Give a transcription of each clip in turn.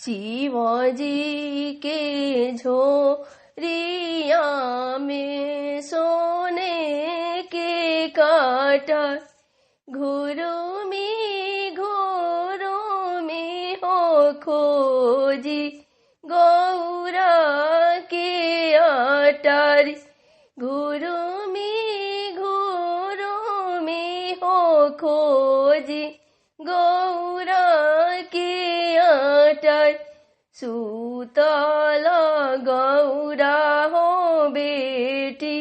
शिवजी के झोरिया में सोने के काटा, घुरु में हो खोजी गौरा के अटारी। घुरु में हो खोजी गौरा के अटारी। सुतल गौरा हो बेटी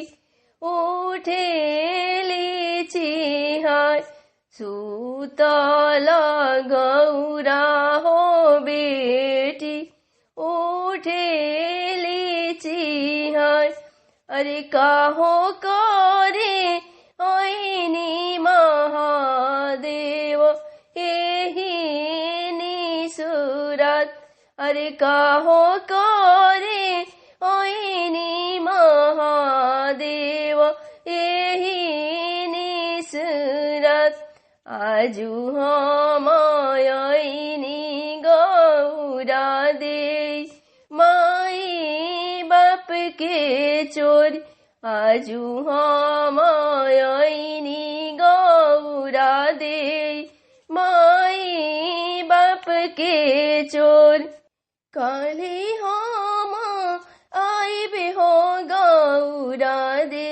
उठेली चिहाय। सुतल गौरा हो बेटी उठेली चिहाय। अरे काहो करे ऐनी महादेव एही निसुरत। अरे काहो करे ऐनी महादेव एही निसुरत। आजु हम ऐनी गौरा दे माई बाप के चोरी। आजु हम ऐनी गौरा दे माई बाप के चोरी। काले हम आइबे हो गौरा दे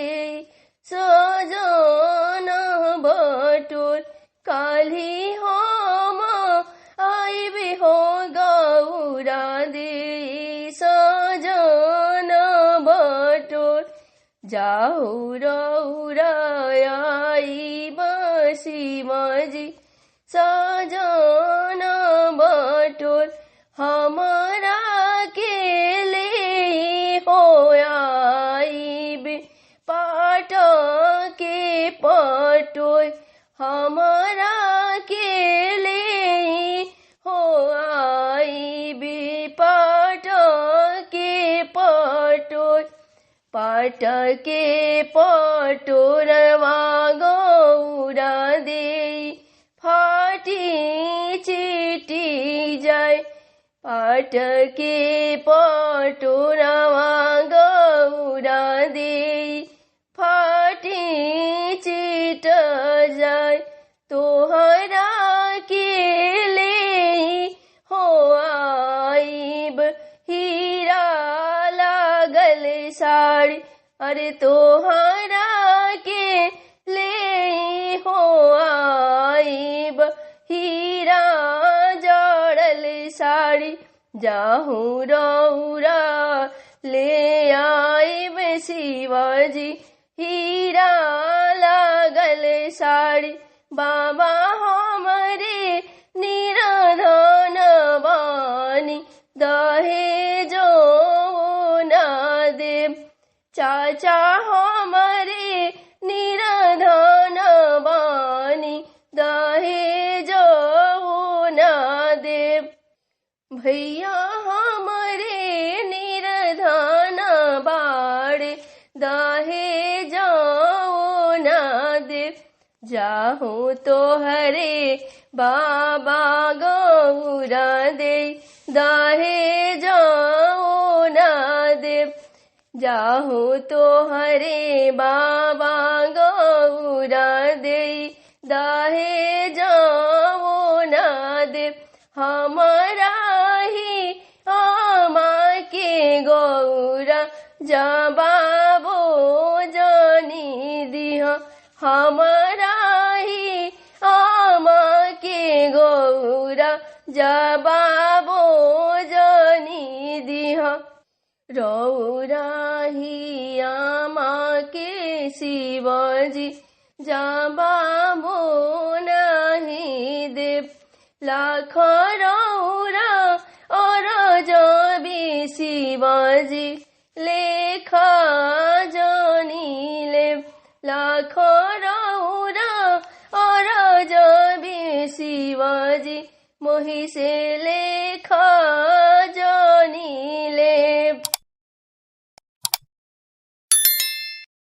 सजन बटोर। काले हम आइबे हो गौरा दे सजन बटोर। जाहु रौराई बसी मजी सजन बटोर। हमारा के ले हो आइबे पाट के पटोय। हमारा के ले हो आइबे पाट के पटोय। पाट के पटोरवा गौरा दे फाटी चिटी जाय। पाट के पटोरवा गौरा दे फाटी चिट जाय। तोहरा के ले हो आइब हीरा लागल साड़ी। अरे तोहरा के ले हो आइब हीरा जड़ल साड़ी। जाहु रौरा ले आइब शिवाजी हीरा लागल साड़ी। बाबा हमरे निराधन बानी दहेजो ना देव। चाचा हमरे निराधन बानी दहेजो ना देव। भैया हमरे निराधन बाड़े दहेजो ना देव। जाहु तोहरे बाबा गौरा दे दहेजो ना देव। जाहु तोहरे बाबा गौरा दे दहेजो ना देव। हमारा ही आमा के गौरा जबाबो जानी दिहा। हमारा ही आमा के गौरा जबाबो जानी दिहा। रौरा ही आमा के शिवजी जबाबो नहीं देव। लाख रौरा और जबी शिवजी लेखा जानी ले। लाख रौरा और जबी शिवजी मोहि से लेखा